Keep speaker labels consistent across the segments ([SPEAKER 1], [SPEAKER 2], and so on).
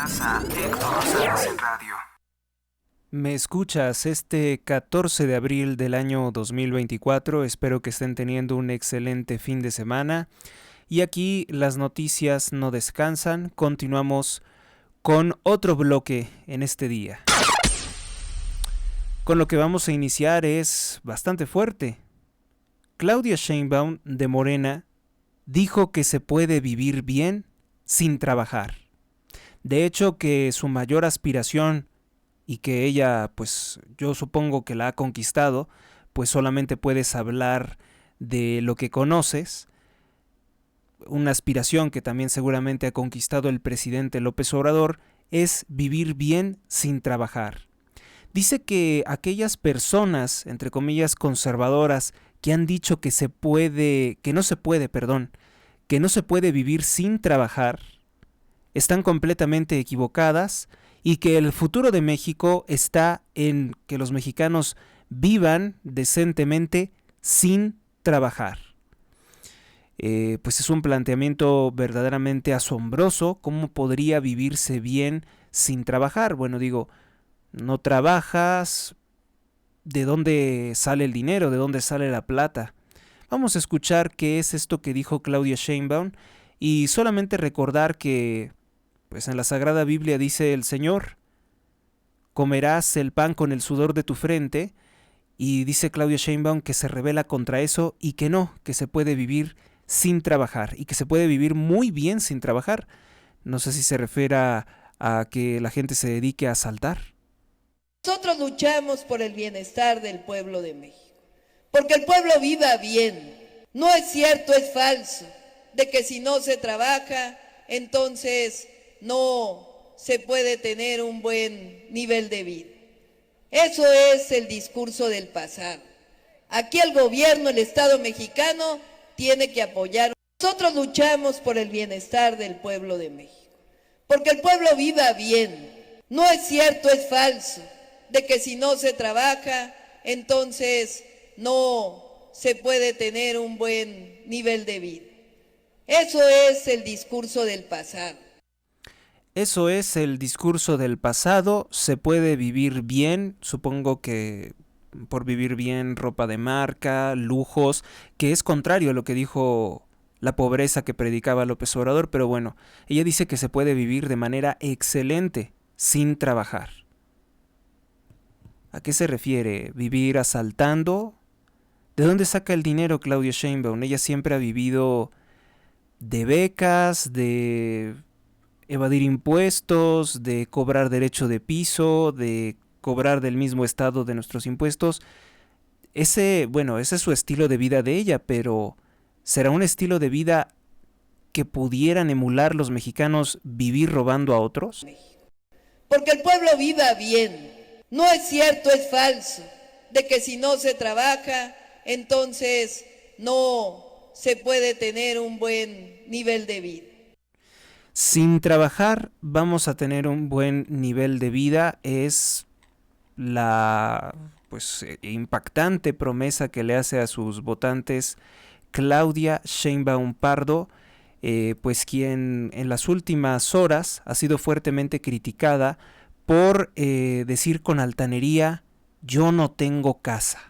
[SPEAKER 1] Escuchas a Héctor Rosales en radio.
[SPEAKER 2] Me escuchas este 14 de abril del año 2024, espero que estén teniendo un excelente fin de semana y aquí las noticias no descansan, continuamos con otro bloque en este día. Con lo que vamos a iniciar es bastante fuerte. Claudia Sheinbaum de Morena dijo que se puede vivir bien sin trabajar. De hecho, que su mayor aspiración y que ella, pues yo supongo que la ha conquistado, pues solamente puedes hablar de lo que conoces, una aspiración que también seguramente ha conquistado el presidente López Obrador, es vivir bien sin trabajar. Dice que aquellas personas, entre comillas, conservadoras, que han dicho que no se puede vivir sin trabajar, están completamente equivocadas y que el futuro de México está en que los mexicanos vivan decentemente sin trabajar. Pues es un planteamiento verdaderamente asombroso. ¿Cómo podría vivirse bien sin trabajar? Bueno, digo, no trabajas, ¿de dónde sale el dinero? ¿De dónde sale la plata? Vamos a escuchar qué es esto que dijo Claudia Sheinbaum y solamente recordar que pues en la Sagrada Biblia dice el Señor, comerás el pan con el sudor de tu frente, y dice Claudia Sheinbaum que se rebela contra eso y que no, que se puede vivir sin trabajar y que se puede vivir muy bien sin trabajar. No sé si se refiere a que la gente se dedique a asaltar.
[SPEAKER 3] Nosotros luchamos por el bienestar del pueblo de México, porque el pueblo viva bien. No es cierto, es falso, de que si no se trabaja, entonces no se puede tener un buen nivel de vida. Eso es el discurso del pasado. Aquí el gobierno, el Estado mexicano, tiene que apoyar. Nosotros luchamos por el bienestar del pueblo de México, porque el pueblo viva bien. No es cierto, es falso, de que si no se trabaja, entonces no se puede tener un buen nivel de vida. Eso es el discurso del pasado.
[SPEAKER 2] Eso es el discurso del pasado, se puede vivir bien, supongo que por vivir bien, ropa de marca, lujos, que es contrario a lo que dijo la pobreza que predicaba López Obrador, pero bueno, ella dice que se puede vivir de manera excelente, sin trabajar. ¿A qué se refiere? ¿Vivir asaltando? ¿De dónde saca el dinero Claudia Sheinbaum? Ella siempre ha vivido de becas, de evadir impuestos, de cobrar derecho de piso, de cobrar del mismo estado de nuestros impuestos. Ese es su estilo de vida de ella, pero ¿será un estilo de vida que pudieran emular los mexicanos, vivir robando a otros?
[SPEAKER 3] Porque el pueblo viva bien. No es cierto, es falso, de que si no se trabaja, entonces no se puede tener un buen nivel de vida.
[SPEAKER 2] Sin trabajar vamos a tener un buen nivel de vida, es la impactante promesa que le hace a sus votantes Claudia Sheinbaum Pardo, pues quien en las últimas horas ha sido fuertemente criticada por decir con altanería, yo no tengo casa.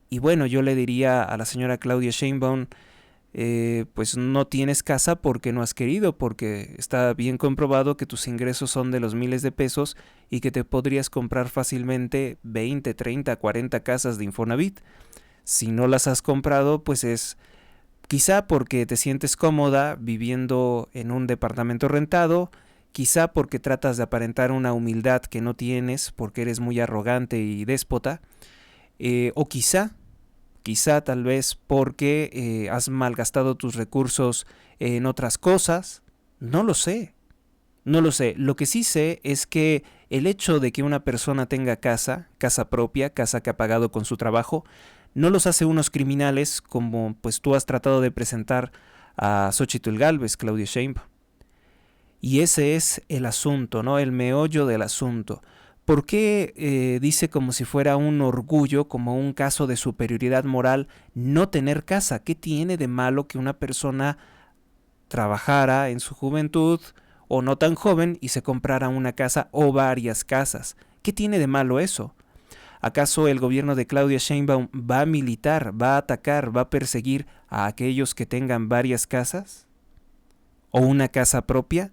[SPEAKER 2] Y bueno, yo le diría a la señora Claudia Sheinbaum, pues no tienes casa porque no has querido, porque está bien comprobado que tus ingresos son de los miles de pesos y que te podrías comprar fácilmente 20, 30, 40 casas de Infonavit. Si no las has comprado, pues es quizá porque te sientes cómoda viviendo en un departamento rentado, quizá porque tratas de aparentar una humildad que no tienes porque eres muy arrogante y déspota, o quizá tal vez porque has malgastado tus recursos en otras cosas. No lo sé. Lo que sí sé es que el hecho de que una persona tenga casa propia, casa que ha pagado con su trabajo, no los hace unos criminales como pues tú has tratado de presentar a Xóchitl Gálvez, Claudia Sheinbaum. Y ese es el asunto, ¿no? El meollo del asunto. ¿Por qué dice como si fuera un orgullo, como un caso de superioridad moral, no tener casa? ¿Qué tiene de malo que una persona trabajara en su juventud o no tan joven y se comprara una casa o varias casas. ¿Qué tiene de malo eso? ¿Acaso el gobierno de Claudia Sheinbaum va a militar, va a atacar, va a perseguir a aquellos que tengan varias casas? ¿O una casa propia?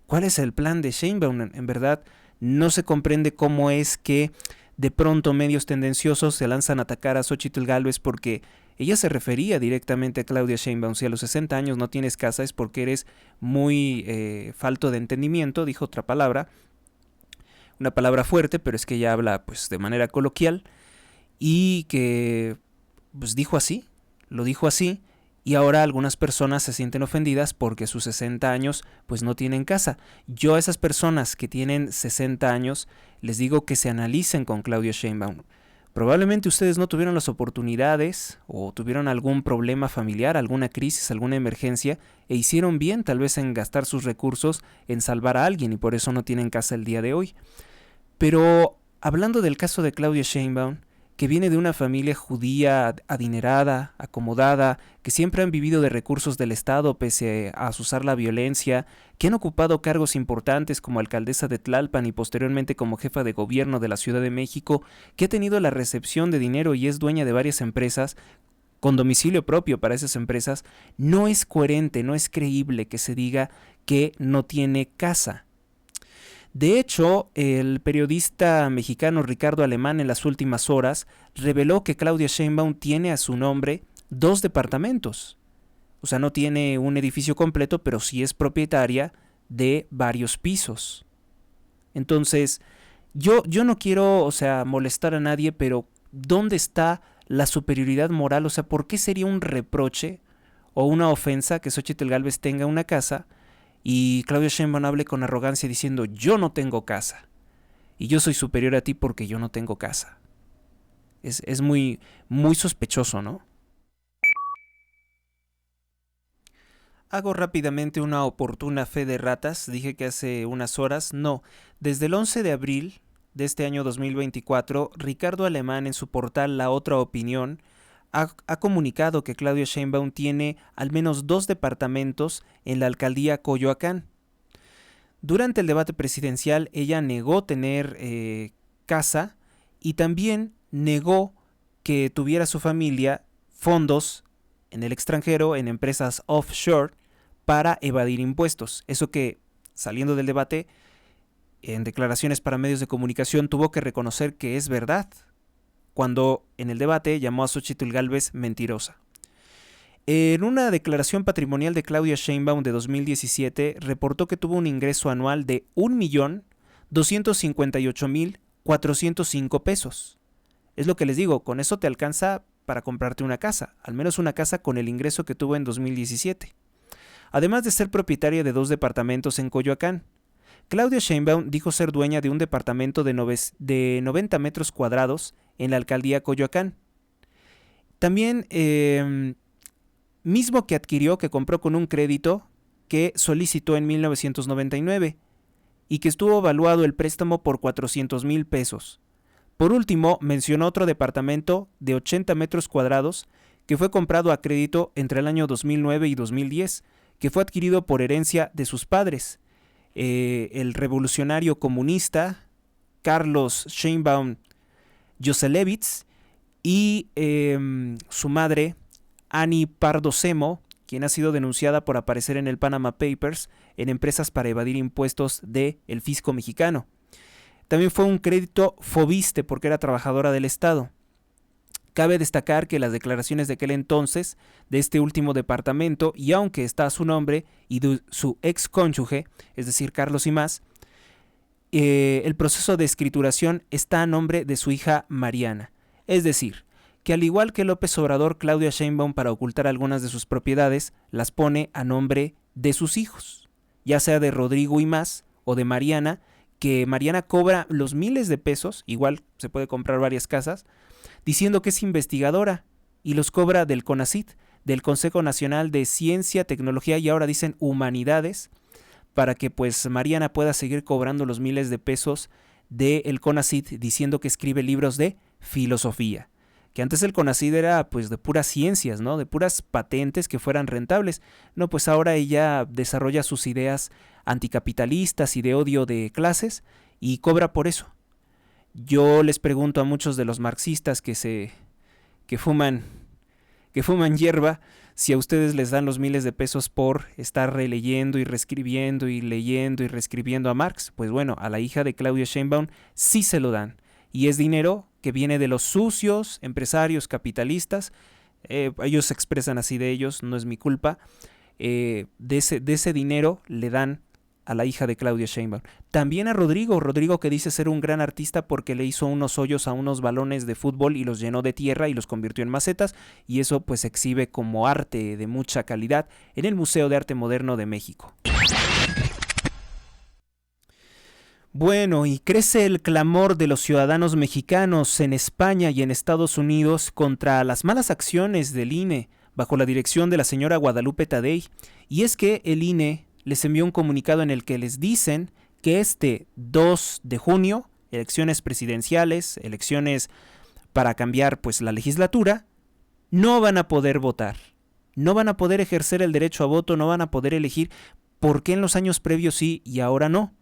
[SPEAKER 2] ¿Cuál es el plan de Sheinbaum? En verdad, no se comprende cómo es que de pronto medios tendenciosos se lanzan a atacar a Xóchitl Gálvez porque ella se refería directamente a Claudia Sheinbaum. Si a los 60 años no tienes casa es porque eres muy falto de entendimiento, dijo otra palabra, una palabra fuerte, pero es que ella habla pues de manera coloquial y que pues lo dijo así. Y ahora algunas personas se sienten ofendidas porque a sus 60 años pues no tienen casa. Yo a esas personas que tienen 60 años les digo que se analicen con Claudia Sheinbaum. Probablemente ustedes no tuvieron las oportunidades o tuvieron algún problema familiar, alguna crisis, alguna emergencia e hicieron bien tal vez en gastar sus recursos en salvar a alguien y por eso no tienen casa el día de hoy. Pero hablando del caso de Claudia Sheinbaum, que viene de una familia judía adinerada, acomodada, que siempre han vivido de recursos del Estado pese a usar la violencia, que han ocupado cargos importantes como alcaldesa de Tlalpan y posteriormente como jefa de gobierno de la Ciudad de México, que ha tenido la recepción de dinero y es dueña de varias empresas, con domicilio propio para esas empresas, no es coherente, no es creíble que se diga que no tiene casa. De hecho, el periodista mexicano Ricardo Alemán en las últimas horas reveló que Claudia Sheinbaum tiene a su nombre 2 departamentos. O sea, no tiene un edificio completo, pero sí es propietaria de varios pisos. Entonces, yo no quiero, molestar a nadie, pero ¿dónde está la superioridad moral? O sea, ¿por qué sería un reproche o una ofensa que Xóchitl Gálvez tenga una casa y Claudia Sheinbaum hable con arrogancia diciendo yo no tengo casa y yo soy superior a ti porque yo no tengo casa? Es muy, muy sospechoso, ¿no? Hago rápidamente una oportuna fe de ratas. Dije que hace unas horas. No, desde el 11 de abril de este año 2024, Ricardo Alemán en su portal La Otra Opinión ha comunicado que Claudia Sheinbaum tiene al menos 2 departamentos en la alcaldía Coyoacán. Durante el debate presidencial ella negó tener casa y también negó que tuviera su familia fondos en el extranjero, en empresas offshore, para evadir impuestos. Eso que, saliendo del debate, en declaraciones para medios de comunicación tuvo que reconocer que es verdad, cuando en el debate llamó a Xóchitl Gálvez mentirosa. En una declaración patrimonial de Claudia Sheinbaum de 2017, reportó que tuvo un ingreso anual de 1.258.405 pesos. Es lo que les digo, con eso te alcanza para comprarte una casa, al menos una casa con el ingreso que tuvo en 2017. Además de ser propietaria de 2 departamentos en Coyoacán, Claudia Sheinbaum dijo ser dueña de un departamento de 90 metros cuadrados en la alcaldía Coyoacán. También, mismo que adquirió, que compró con un crédito que solicitó en 1999 y que estuvo evaluado el préstamo por 400,000 pesos. Por último, mencionó otro departamento de 80 metros cuadrados que fue comprado a crédito entre el año 2009 y 2010, que fue adquirido por herencia de sus padres, el revolucionario comunista Carlos Sheinbaum Joselewitz y su madre Annie Pardo Semo, quien ha sido denunciada por aparecer en el Panama Papers en empresas para evadir impuestos del fisco mexicano. También fue un crédito Fobiste porque era trabajadora del Estado. Cabe destacar que las declaraciones de aquel entonces de este último departamento, y aunque está a su nombre y de su ex cónyuge, es decir, Carlos y más, el proceso de escrituración está a nombre de su hija Mariana. Es decir, que al igual que López Obrador, Claudia Sheinbaum, para ocultar algunas de sus propiedades, las pone a nombre de sus hijos, ya sea de Rodrigo y más o de Mariana, que Mariana cobra los miles de pesos, igual se puede comprar varias casas, diciendo que es investigadora y los cobra del CONACYT, del Consejo Nacional de Ciencia, Tecnología y ahora dicen Humanidades, para que pues Mariana pueda seguir cobrando los miles de pesos del CONACYT diciendo que escribe libros de filosofía, que antes el CONACYT era pues de puras ciencias, ¿no? De puras patentes que fueran rentables. No, pues ahora ella desarrolla sus ideas anticapitalistas y de odio de clases y cobra por eso. Yo les pregunto a muchos de los marxistas que fuman hierba, si a ustedes les dan los miles de pesos por estar releyendo y reescribiendo y leyendo y reescribiendo a Marx. Pues bueno, a la hija de Claudia Sheinbaum sí se lo dan. Y es dinero que viene de los sucios empresarios capitalistas. Ellos se expresan así de ellos, no es mi culpa. De ese dinero le dan a la hija de Claudia Sheinbaum. También a Rodrigo que dice ser un gran artista porque le hizo unos hoyos a unos balones de fútbol y los llenó de tierra y los convirtió en macetas, y eso pues se exhibe como arte de mucha calidad en el Museo de Arte Moderno de México. Bueno, y crece el clamor de los ciudadanos mexicanos en España y en Estados Unidos contra las malas acciones del INE bajo la dirección de la señora Guadalupe Tadei, y es que el INE les envió un comunicado en el que les dicen que este 2 de junio, elecciones presidenciales, elecciones para cambiar pues la legislatura, no van a poder votar, no van a poder ejercer el derecho a voto, no van a poder elegir. ¿Por qué en los años previos sí y ahora no?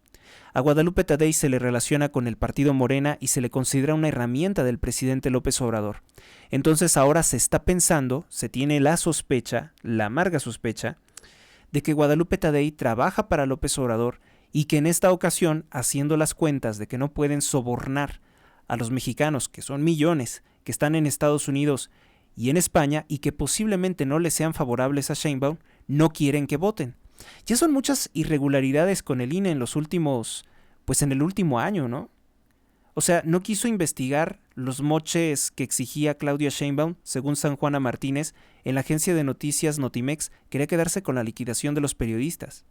[SPEAKER 2] A Guadalupe Tadei se le relaciona con el partido Morena y se le considera una herramienta del presidente López Obrador. Entonces ahora se está pensando, se tiene la sospecha, la amarga sospecha, de que Guadalupe Tadei trabaja para López Obrador y que en esta ocasión, haciendo las cuentas de que no pueden sobornar a los mexicanos, que son millones, que están en Estados Unidos y en España y que posiblemente no les sean favorables a Sheinbaum, no quieren que voten. Ya son muchas irregularidades con el INE en los últimos, pues en el último año, ¿no? O sea, no quiso investigar los moches que exigía Claudia Sheinbaum, según San Juana Martínez, en la agencia de noticias Notimex, quería quedarse con la liquidación de los periodistas.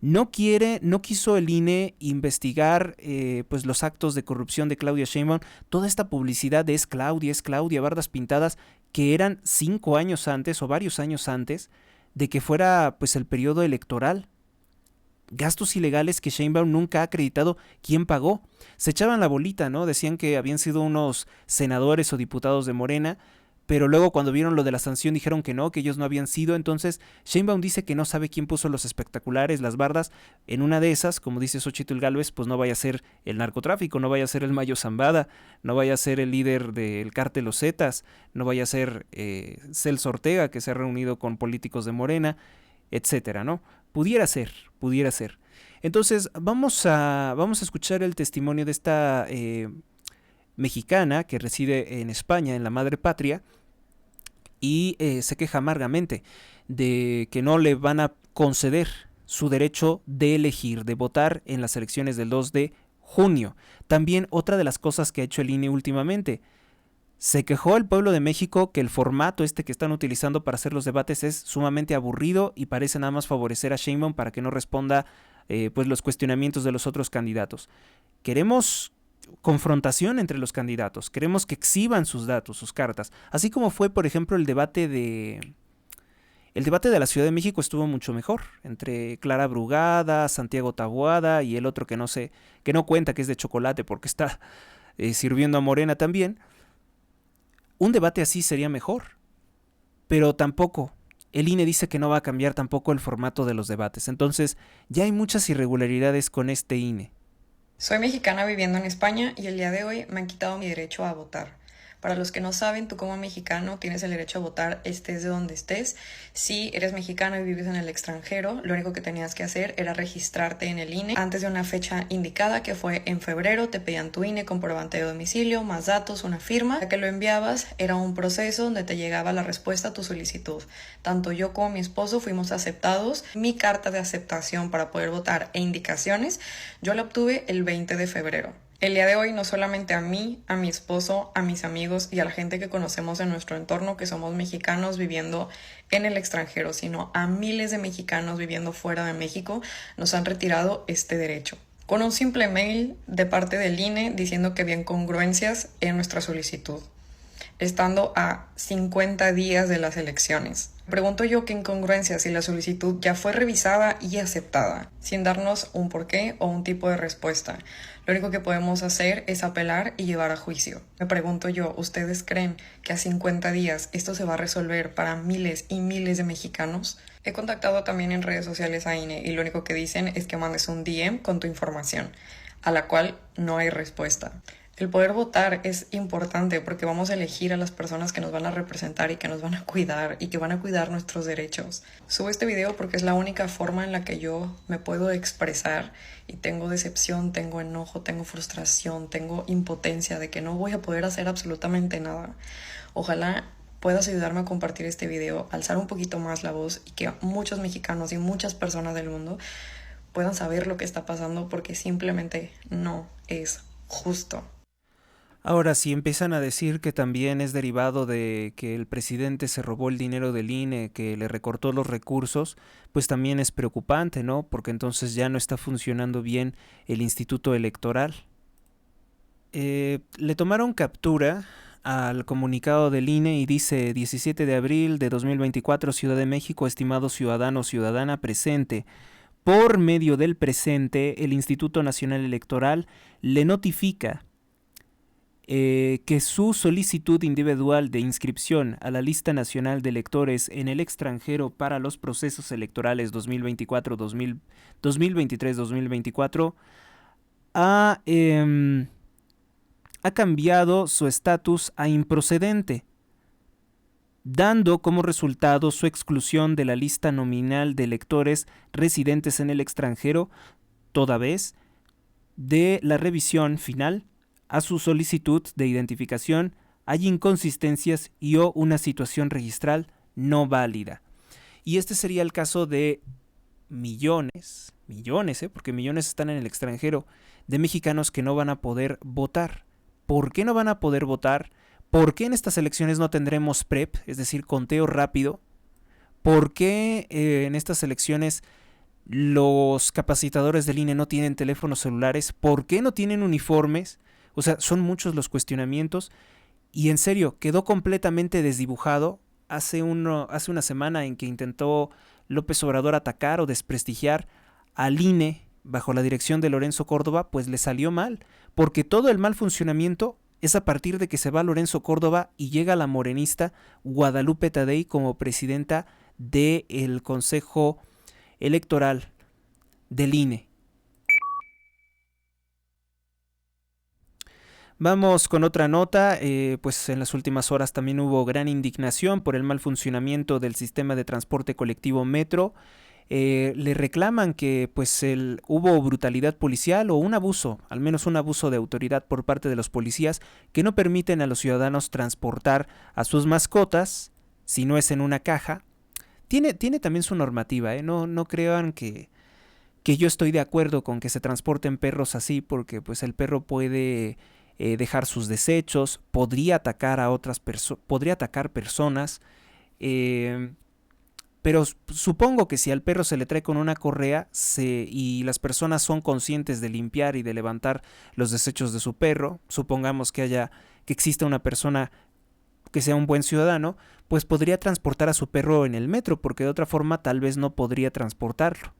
[SPEAKER 2] No quiso el INE investigar pues los actos de corrupción de Claudia Sheinbaum, toda esta publicidad de es Claudia, bardas pintadas, que eran 5 años antes o varios años antes de que fuera pues el periodo electoral. Gastos ilegales que Sheinbaum nunca ha acreditado quién pagó. Se echaban la bolita, ¿no? Decían que habían sido unos senadores o diputados de Morena, pero luego cuando vieron lo de la sanción dijeron que no, que ellos no habían sido. Entonces Sheinbaum dice que no sabe quién puso los espectaculares, las bardas. En una de esas, como dice Xochitl Gálvez, pues no vaya a ser el narcotráfico, no vaya a ser el Mayo Zambada, no vaya a ser el líder del cártel Los Zetas, no vaya a ser Celso Ortega, que se ha reunido con políticos de Morena, etcétera, ¿no? Pudiera ser. Entonces vamos a escuchar el testimonio de esta mexicana que reside en España, en la madre patria, y se queja amargamente de que no le van a conceder su derecho de elegir, de votar en las elecciones del 2 de junio. También otra de las cosas que ha hecho el INE últimamente, se quejó el pueblo de México que el formato que están utilizando para hacer los debates es sumamente aburrido y parece nada más favorecer a Sheinbaum para que no responda pues los cuestionamientos de los otros candidatos. Queremos confrontación entre los candidatos, queremos que exhiban sus datos, sus cartas, así como fue por ejemplo el debate de la Ciudad de México estuvo mucho mejor, entre Clara Brugada, Santiago Taboada y el otro que no cuenta, que es de chocolate porque está sirviendo a Morena también. Un debate así sería mejor, pero tampoco. El INE dice que no va a cambiar tampoco el formato de los debates. Entonces, ya hay muchas irregularidades con este INE.
[SPEAKER 4] Soy mexicana viviendo en España y el día de hoy me han quitado mi derecho a votar. Para los que no saben, tú como mexicano tienes el derecho a votar estés de donde estés. Si eres mexicano y vives en el extranjero, lo único que tenías que hacer era registrarte en el INE antes de una fecha indicada, que fue en febrero. Te pedían tu INE, comprobante de domicilio, más datos, una firma. Ya que lo enviabas, era un proceso donde te llegaba la respuesta a tu solicitud. Tanto yo como mi esposo fuimos aceptados. Mi carta de aceptación para poder votar e indicaciones, yo la obtuve el 20 de febrero. El día de hoy no solamente a mí, a mi esposo, a mis amigos y a la gente que conocemos en nuestro entorno que somos mexicanos viviendo en el extranjero, sino a miles de mexicanos viviendo fuera de México nos han retirado este derecho. Con un simple mail de parte del INE diciendo que había incongruencias en nuestra solicitud, estando a 50 días de las elecciones. Pregunto yo qué incongruencia si la solicitud ya fue revisada y aceptada, sin darnos un porqué o un tipo de respuesta. Lo único que podemos hacer es apelar y llevar a juicio. Me pregunto yo, ¿ustedes creen que a 50 días esto se va a resolver para miles y miles de mexicanos? He contactado también en redes sociales a INE y lo único que dicen es que mandes un DM con tu información, a la cual no hay respuesta. El poder votar es importante porque vamos a elegir a las personas que nos van a representar y que nos van a cuidar y que van a cuidar nuestros derechos. Subo este video porque es la única forma en la que yo me puedo expresar y tengo decepción, tengo enojo, tengo frustración, tengo impotencia de que no voy a poder hacer absolutamente nada. Ojalá puedas ayudarme a compartir este video, alzar un poquito más la voz y que muchos mexicanos y muchas personas del mundo puedan saber lo que está pasando porque simplemente no es justo.
[SPEAKER 2] Ahora, si empiezan a decir que también es derivado de que el presidente se robó el dinero del INE, que le recortó los recursos, pues también es preocupante, ¿no? Porque entonces ya no está funcionando bien el Instituto Electoral. Le tomaron captura al comunicado del INE y dice 17 de abril de 2024, Ciudad de México, estimado ciudadano o ciudadana presente. Por medio del presente, el Instituto Nacional Electoral le notifica que su solicitud individual de inscripción a la lista nacional de electores en el extranjero para los procesos electorales 2023-2024 ha cambiado su estatus a improcedente, dando como resultado su exclusión de la lista nominal de electores residentes en el extranjero, toda vez de la revisión final a su solicitud de identificación hay inconsistencias y o una situación registral no válida. Y este sería el caso de millones, porque millones están en el extranjero, de mexicanos que no van a poder votar. ¿Por qué no van a poder votar? ¿Por qué en estas elecciones no tendremos PREP, es decir, conteo rápido? ¿Por qué en estas elecciones los capacitadores del INE no tienen teléfonos celulares? ¿Por qué no tienen uniformes? O sea, son muchos los cuestionamientos y en serio, quedó completamente desdibujado hace una semana en que intentó López Obrador atacar o desprestigiar al INE bajo la dirección de Lorenzo Córdoba, pues le salió mal, porque todo el mal funcionamiento es a partir de que se va Lorenzo Córdoba y llega la morenista Guadalupe Tadei como presidenta del Consejo Electoral del INE. Vamos con otra nota, pues en las últimas horas también hubo gran indignación por el mal funcionamiento del sistema de transporte colectivo Metro. Le reclaman que pues hubo brutalidad policial o un abuso, al menos un abuso de autoridad por parte de los policías que no permiten a los ciudadanos transportar a sus mascotas si no es en una caja. Tiene también su normativa, no crean que yo estoy de acuerdo con que se transporten perros así porque pues el perro puede dejar sus desechos, podría atacar a podría atacar personas, pero supongo que si al perro se le trae con una correa y las personas son conscientes de limpiar y de levantar los desechos de su perro, supongamos que exista una persona que sea un buen ciudadano, pues podría transportar a su perro en el metro, porque de otra forma tal vez no podría transportarlo.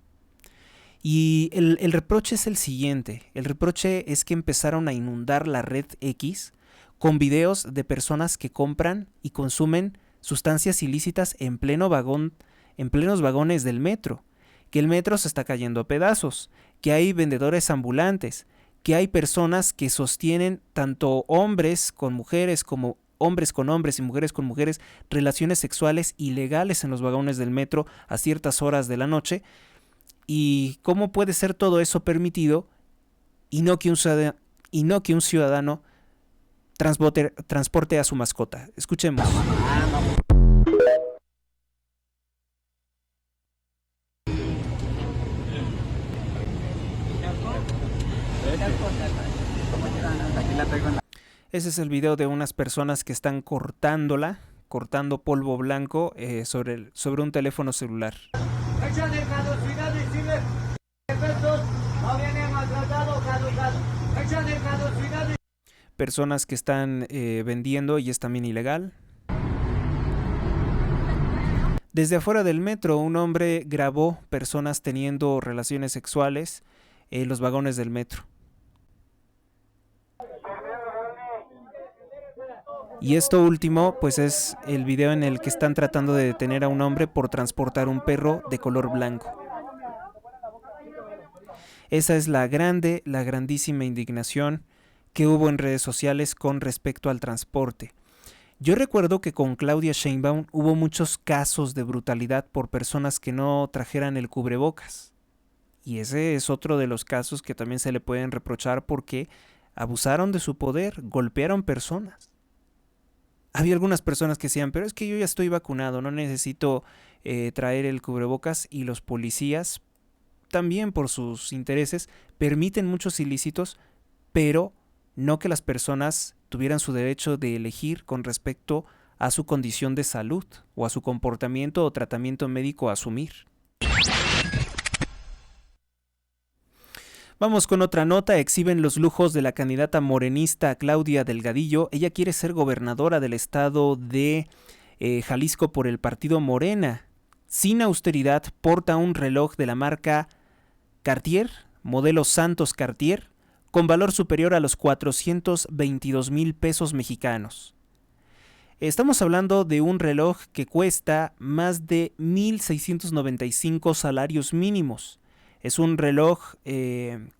[SPEAKER 2] Y el reproche es el siguiente, el reproche es que empezaron a inundar la red X con videos de personas que compran y consumen sustancias ilícitas en plenos vagones del metro, que el metro se está cayendo a pedazos, que hay vendedores ambulantes, que hay personas que sostienen tanto hombres con mujeres como hombres con hombres y mujeres con mujeres relaciones sexuales ilegales en los vagones del metro a ciertas horas de la noche. ¿Y cómo puede ser todo eso permitido y no que un ciudadano transporte a su mascota? Escuchemos. Ese es el video de unas personas que están cortando polvo blanco sobre un teléfono celular. Personas que están vendiendo y es también ilegal. Desde afuera del metro, un hombre grabó personas teniendo relaciones sexuales en los vagones del metro. Y esto último, pues es el video en el que están tratando de detener a un hombre por transportar un perro de color blanco. Esa es la grandísima indignación que hubo en redes sociales con respecto al transporte. Yo recuerdo que con Claudia Sheinbaum hubo muchos casos de brutalidad por personas que no trajeran el cubrebocas. Y ese es otro de los casos que también se le pueden reprochar porque abusaron de su poder, golpearon personas. Había algunas personas que decían, pero es que yo ya estoy vacunado, no necesito traer el cubrebocas, y los policías, también por sus intereses, permiten muchos ilícitos, pero no que las personas tuvieran su derecho de elegir con respecto a su condición de salud o a su comportamiento o tratamiento médico a asumir. Vamos con otra nota. Exhiben los lujos de la candidata morenista Claudia Delgadillo. Ella quiere ser gobernadora del estado de Jalisco por el partido Morena. Sin austeridad, porta un reloj de la marca Cartier, modelo Santos Cartier, con valor superior a los 422,000 pesos mexicanos. Estamos hablando de un reloj que cuesta más de 1,695 salarios mínimos. Es un reloj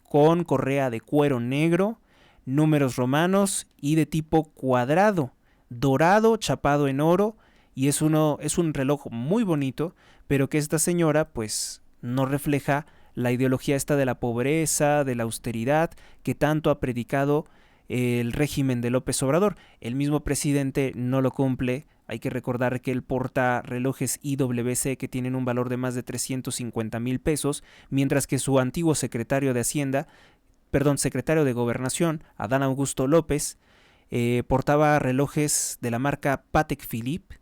[SPEAKER 2] con correa de cuero negro, números romanos y de tipo cuadrado, dorado, chapado en oro, y es un reloj muy bonito, pero que esta señora pues no refleja la ideología esta de la pobreza, de la austeridad, que tanto ha predicado el régimen de López Obrador. El mismo presidente no lo cumple. Hay que recordar que él porta relojes IWC que tienen un valor de más de 350,000 pesos, mientras que su antiguo secretario de Gobernación, Adán Augusto López, portaba relojes de la marca Patek Philippe,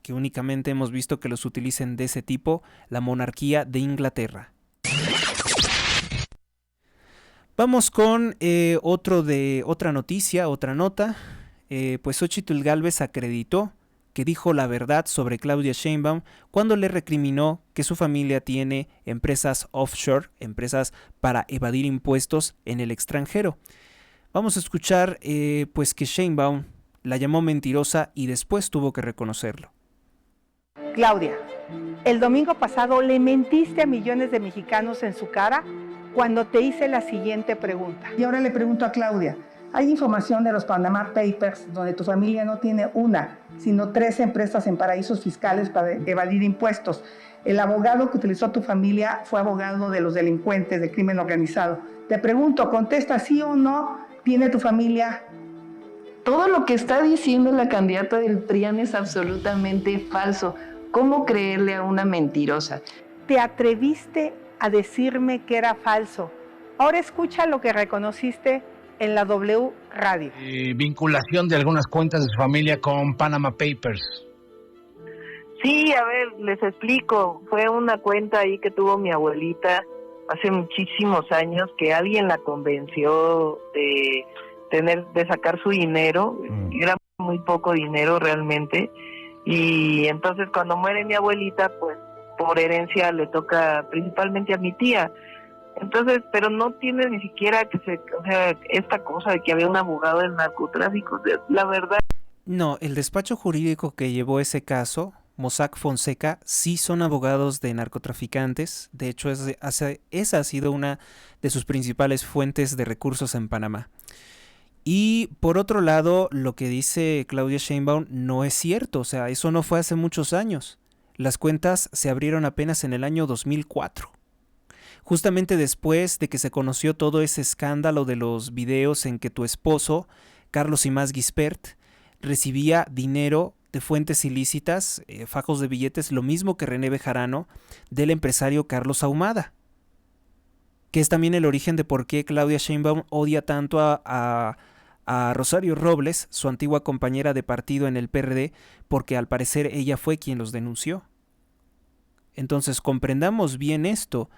[SPEAKER 2] que únicamente hemos visto que los utilicen de ese tipo la monarquía de Inglaterra. Vamos con otra nota. Pues Xóchitl Gálvez acreditó que dijo la verdad sobre Claudia Sheinbaum cuando le recriminó que su familia tiene empresas offshore, empresas para evadir impuestos en el extranjero. Vamos a escuchar pues que Sheinbaum la llamó mentirosa y después tuvo que reconocerlo.
[SPEAKER 5] Claudia, el domingo pasado le mentiste a millones de mexicanos en su cara cuando te hice la siguiente pregunta.
[SPEAKER 6] Y ahora le pregunto a Claudia, hay información de los Panama Papers donde tu familia no tiene una, sino 3 empresas en paraísos fiscales para evadir impuestos. El abogado que utilizó tu familia fue abogado de los delincuentes del crimen organizado. Te pregunto, contesta sí o no, ¿tiene tu familia?
[SPEAKER 7] Todo lo que está diciendo la candidata del PRIAN es absolutamente falso. ¿Cómo creerle a una mentirosa?
[SPEAKER 5] Te atreviste a decirme que era falso. Ahora escucha lo que reconociste en la W Radio.
[SPEAKER 8] Vinculación de algunas cuentas de su familia con Panama Papers.
[SPEAKER 9] Sí, a ver, les explico. Fue una cuenta ahí que tuvo mi abuelita hace muchísimos años, que alguien la convenció de sacar su dinero. Era muy poco dinero realmente. Y entonces cuando muere mi abuelita, pues por herencia le toca principalmente a mi tía. Entonces, pero no tiene ni siquiera esta cosa de que había un abogado del narcotráfico, la verdad.
[SPEAKER 2] No, el despacho jurídico que llevó ese caso, Mossack Fonseca, sí son abogados de narcotraficantes. De hecho, esa ha sido una de sus principales fuentes de recursos en Panamá. Y por otro lado, lo que dice Claudia Sheinbaum no es cierto, o sea, eso no fue hace muchos años. Las cuentas se abrieron apenas en el año 2004. Justamente después de que se conoció todo ese escándalo de los videos en que tu esposo, Carlos Imaz Gispert, recibía dinero de fuentes ilícitas, fajos de billetes, lo mismo que René Bejarano, del empresario Carlos Ahumada, que es también el origen de por qué Claudia Sheinbaum odia tanto a Rosario Robles, su antigua compañera de partido en el PRD, porque al parecer ella fue quien los denunció. Entonces comprendamos bien esto.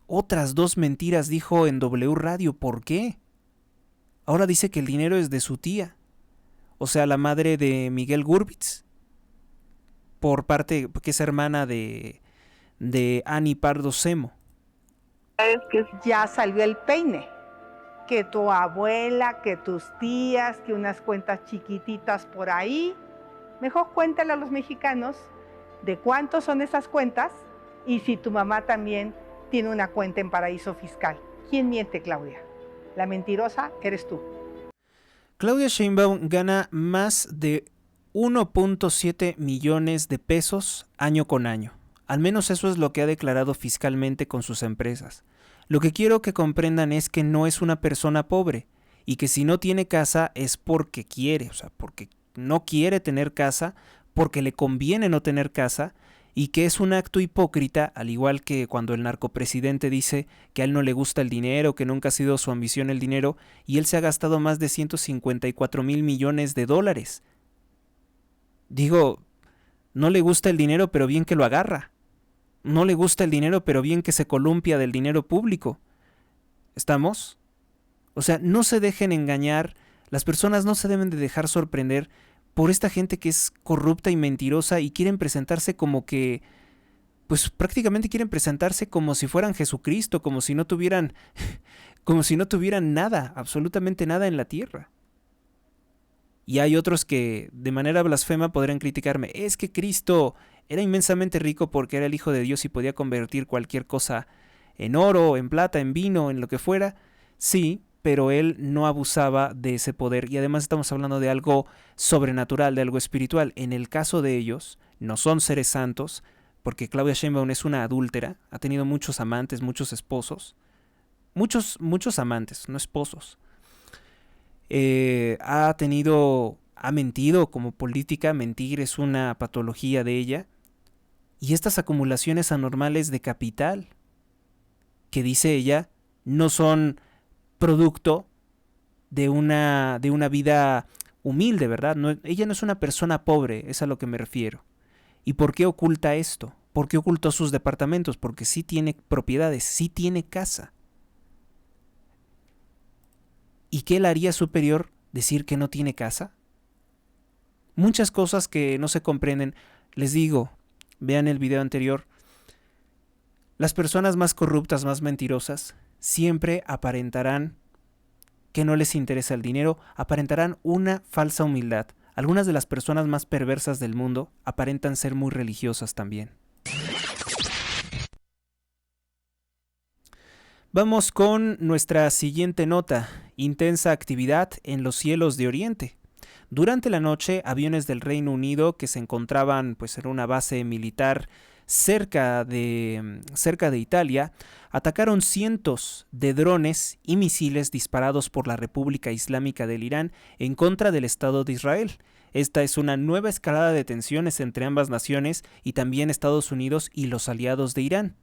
[SPEAKER 2] Otras 2 mentiras dijo en W Radio. ¿Por qué? Ahora dice que el dinero es de su tía, o sea, la madre de Miguel Gurvitz. por parte, que es hermana de Ani Pardo Semo.
[SPEAKER 9] Es que
[SPEAKER 5] Ya salió el peine. Que tu abuela, que tus tías, que unas cuentas chiquititas por ahí. Mejor cuéntale a los mexicanos de cuántos son esas cuentas y si tu mamá también tiene una cuenta en paraíso fiscal. ¿Quién miente, Claudia? La mentirosa eres tú.
[SPEAKER 2] Claudia Sheinbaum gana más de 1.7 millones de pesos año con año. Al menos eso es lo que ha declarado fiscalmente con sus empresas. Lo que quiero que comprendan es que no es una persona pobre y que si no tiene casa es porque quiere, o sea, porque no quiere tener casa, porque le conviene no tener casa y que es un acto hipócrita, al igual que cuando el narcopresidente dice que a él no le gusta el dinero, que nunca ha sido su ambición el dinero y él se ha gastado más de 154,000 millones de dólares. Digo, no le gusta el dinero, pero bien que lo agarra. No le gusta el dinero, pero bien que se columpia del dinero público. ¿Estamos? O sea, no se dejen engañar. Las personas no se deben de dejar sorprender por esta gente que es corrupta y mentirosa y quieren presentarse como que, pues prácticamente quieren presentarse como si fueran Jesucristo, como si no tuvieran nada, absolutamente nada en la tierra. Y hay otros que de manera blasfema podrían criticarme. Es que Cristo era inmensamente rico porque era el Hijo de Dios y podía convertir cualquier cosa en oro, en plata, en vino, en lo que fuera. Sí, pero él no abusaba de ese poder y además estamos hablando de algo sobrenatural, de algo espiritual. En el caso de ellos, no son seres santos, porque Claudia Sheinbaum es una adúltera, ha tenido muchos amantes, muchos esposos, muchos amantes, no esposos. Ha mentido como política, mentir es una patología de ella. Y estas acumulaciones anormales de capital, que dice ella, no son producto de una vida humilde, ¿verdad? Ella no es una persona pobre, es a lo que me refiero. ¿Y por qué oculta esto? ¿Por qué ocultó sus departamentos? Porque sí tiene propiedades, sí tiene casa. ¿Y qué le haría superior decir que no tiene casa? Muchas cosas que no se comprenden. Les digo, vean el video anterior. Las personas más corruptas, más mentirosas, siempre aparentarán que no les interesa el dinero, aparentarán una falsa humildad. Algunas de las personas más perversas del mundo aparentan ser muy religiosas también. Vamos con nuestra siguiente nota. Intensa actividad en los cielos de Oriente. Durante la noche, aviones del Reino Unido que se encontraban en una base militar cerca de Italia, atacaron cientos de drones y misiles disparados por la República Islámica del Irán en contra del Estado de Israel. Esta es una nueva escalada de tensiones entre ambas naciones y también Estados Unidos y los aliados de Irán.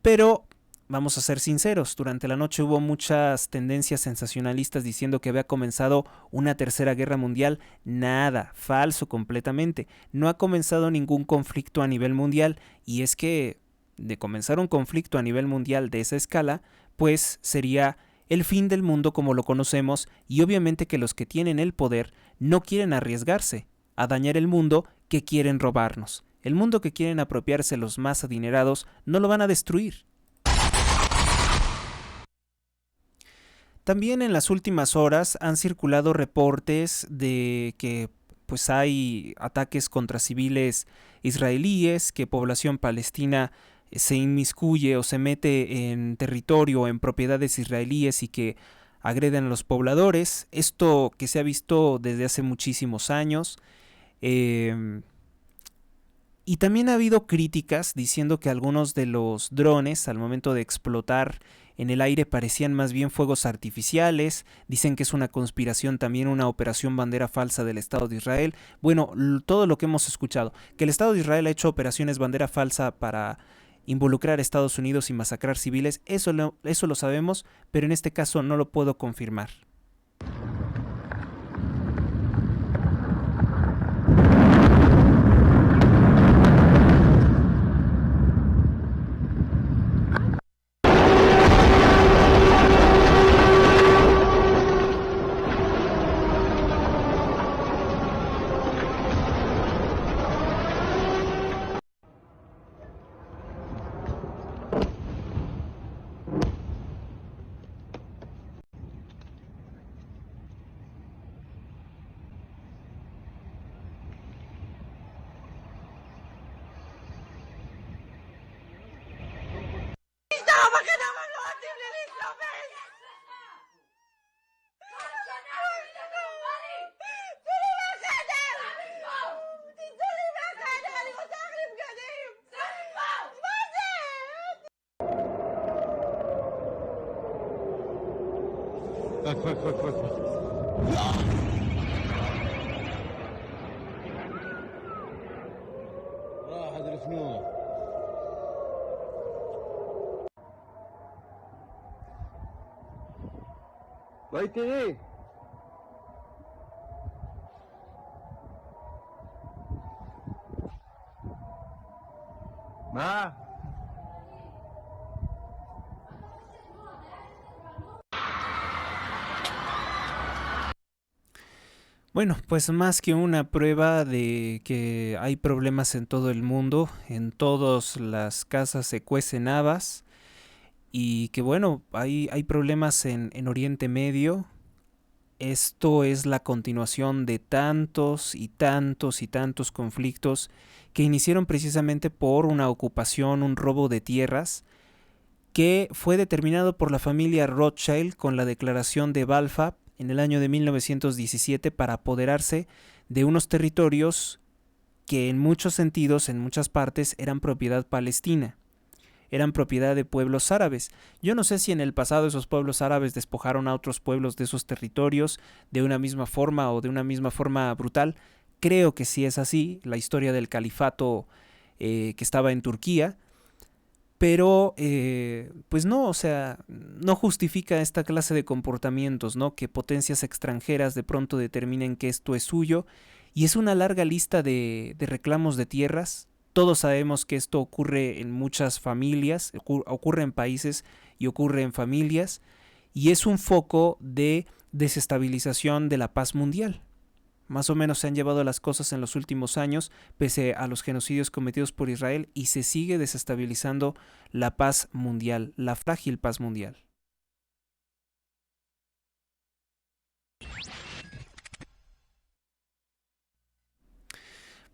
[SPEAKER 2] Pero vamos a ser sinceros, durante la noche hubo muchas tendencias sensacionalistas diciendo que había comenzado una tercera guerra mundial. Nada, falso completamente. No ha comenzado ningún conflicto a nivel mundial y es que de comenzar un conflicto a nivel mundial de esa escala, pues sería el fin del mundo como lo conocemos y obviamente que los que tienen el poder no quieren arriesgarse a dañar el mundo que quieren robarnos. El mundo que quieren apropiarse los más adinerados no lo van a destruir. También en las últimas horas han circulado reportes de que hay ataques contra civiles israelíes, que población palestina se inmiscuye o se mete en territorio, en propiedades israelíes y que agreden a los pobladores. Esto que se ha visto desde hace muchísimos años. Y también ha habido críticas diciendo que algunos de los drones al momento de explotar en el aire parecían más bien fuegos artificiales. Dicen que es una conspiración también, una operación bandera falsa del Estado de Israel. Bueno, todo lo que hemos escuchado, que el Estado de Israel ha hecho operaciones bandera falsa para involucrar a Estados Unidos y masacrar civiles, eso lo sabemos, pero en este caso no lo puedo confirmar.
[SPEAKER 10] راحت الفنون. بيتي ايه؟ ما
[SPEAKER 2] Bueno, pues más que una prueba de que hay problemas en todo el mundo, en todas las casas se cuecen habas y que bueno, hay problemas en Oriente Medio. Esto es la continuación de tantos y tantos y tantos conflictos que iniciaron precisamente por una ocupación, un robo de tierras, que fue determinado por la familia Rothschild con la declaración de Balfour en el año de 1917 para apoderarse de unos territorios que en muchos sentidos, en muchas partes, eran propiedad palestina, eran propiedad de pueblos árabes. Yo no sé si en el pasado esos pueblos árabes despojaron a otros pueblos de esos territorios de una misma forma o de una misma forma brutal. Creo que sí es así, la historia del califato que estaba en Turquía, pero pues no, o sea, no justifica esta clase de comportamientos, ¿no? Que potencias extranjeras de pronto determinen que esto es suyo, y es una larga lista de reclamos de tierras. Todos sabemos que esto ocurre en muchas familias, ocurre en países y ocurre en familias, y es un foco de desestabilización de la paz mundial. Más o menos se han llevado las cosas en los últimos años, pese a los genocidios cometidos por Israel, y se sigue desestabilizando la paz mundial, la frágil paz mundial.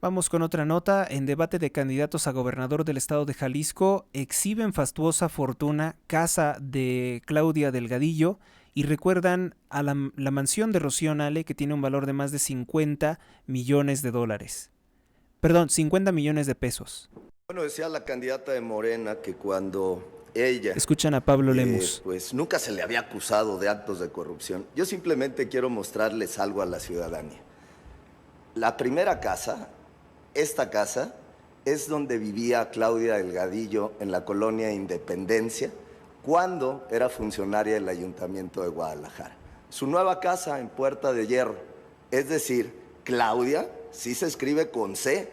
[SPEAKER 2] Vamos con otra nota. En debate de candidatos a gobernador del estado de Jalisco, exhiben fastuosa fortuna casa de Claudia Delgadillo y recuerdan a la mansión de Rocío Nale, que tiene un valor de más de 50 millones de dólares. Perdón, 50 millones de pesos.
[SPEAKER 11] Bueno, decía la candidata de Morena que cuando ella...
[SPEAKER 2] Escuchan a Pablo Lemus.
[SPEAKER 11] Pues nunca se le había acusado de actos de corrupción. Yo simplemente quiero mostrarles algo a la ciudadanía. La primera casa, esta casa, es donde vivía Claudia Delgadillo en la colonia Independencia, cuando era funcionaria del Ayuntamiento de Guadalajara. Su nueva casa en Puerta de Hierro, es decir, Claudia sí se escribe con C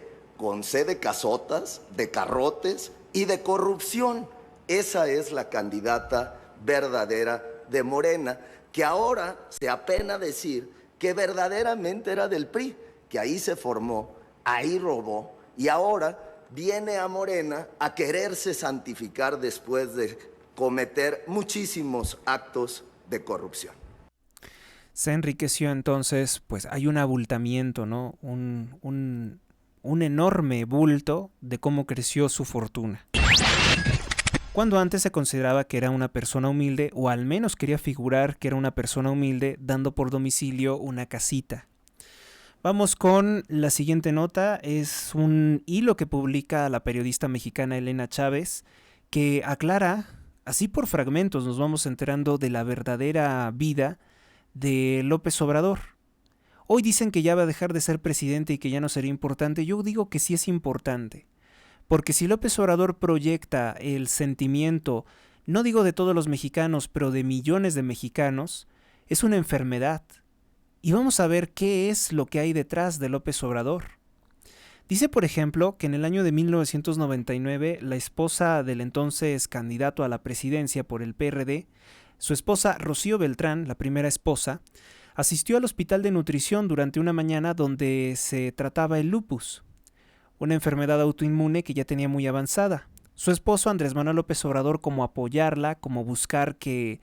[SPEAKER 11] de casotas, de carrotes y de corrupción. Esa es la candidata verdadera de Morena, que ahora se apena decir que verdaderamente era del PRI, que ahí se formó, ahí robó, y ahora viene a Morena a quererse santificar después de cometer muchísimos actos de corrupción.
[SPEAKER 2] Se enriqueció entonces, pues hay un abultamiento, ¿no? Un enorme bulto de cómo creció su fortuna. Cuando antes se consideraba que era una persona humilde, o al menos quería figurar que era una persona humilde, dando por domicilio una casita. Vamos con la siguiente nota. Es un hilo que publica la periodista mexicana Elena Chávez, que aclara, así por fragmentos nos vamos enterando de la verdadera vida de López Obrador. Hoy dicen que ya va a dejar de ser presidente y que ya no sería importante. Yo digo que sí es importante, porque si López Obrador proyecta el sentimiento, no digo de todos los mexicanos, pero de millones de mexicanos, es una enfermedad. Y vamos a ver qué es lo que hay detrás de López Obrador. Dice, por ejemplo, que en el año de 1999, la esposa del entonces candidato a la presidencia por el PRD, su esposa Rocío Beltrán, la primera esposa, asistió al hospital de nutrición durante una mañana donde se trataba el lupus, una enfermedad autoinmune que ya tenía muy avanzada. Su esposo Andrés Manuel López Obrador, como apoyarla, como buscar que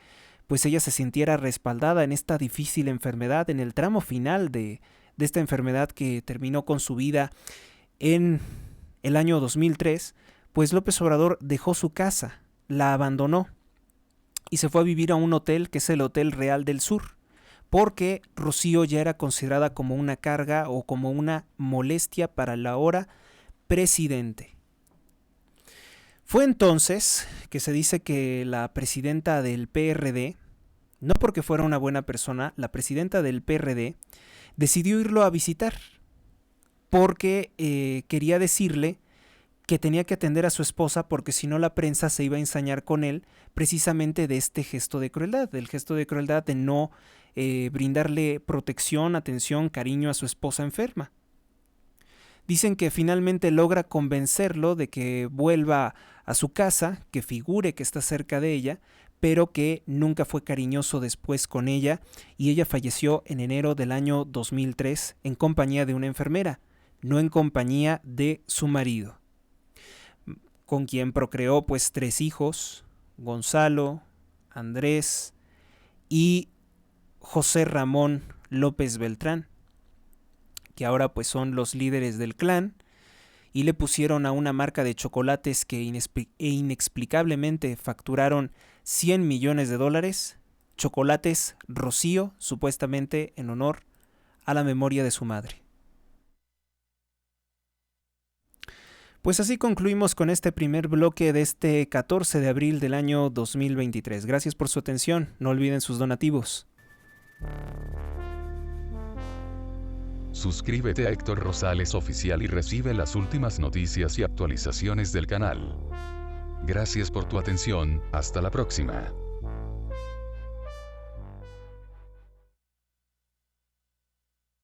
[SPEAKER 2] pues ella se sintiera respaldada en esta difícil enfermedad, en el tramo final de esta enfermedad que terminó con su vida en el año 2003, pues López Obrador dejó su casa, la abandonó. y se fue a vivir a un hotel que es el Hotel Real del Sur, porque Rocío ya era considerada como una carga o como una molestia para el ahora presidente. Fue entonces que se dice que la presidenta del PRD, no porque fuera una buena persona, la presidenta del PRD decidió irlo a visitar porque quería decirle que tenía que atender a su esposa porque si no la prensa se iba a ensañar con él precisamente de este gesto de crueldad, del gesto de crueldad de no brindarle protección, atención, cariño a su esposa enferma. Dicen que finalmente logra convencerlo de que vuelva a su casa, que figure que está cerca de ella, pero que nunca fue cariñoso después con ella y ella falleció en enero del año 2003 en compañía de una enfermera, no en compañía de su marido, con quien procreó pues 3 hijos, Gonzalo, Andrés y José Ramón López Beltrán, que ahora pues son los líderes del clan, y le pusieron a una marca de chocolates que inexplicablemente facturaron $100 millones, Chocolates Rocío, supuestamente en honor a la memoria de su madre. Pues así concluimos con este primer bloque de este 14 de abril del año 2023. Gracias por su atención, no olviden sus donativos.
[SPEAKER 12] Suscríbete a Héctor Rosales Oficial y recibe las últimas noticias y actualizaciones del canal. Gracias por tu atención, hasta la próxima.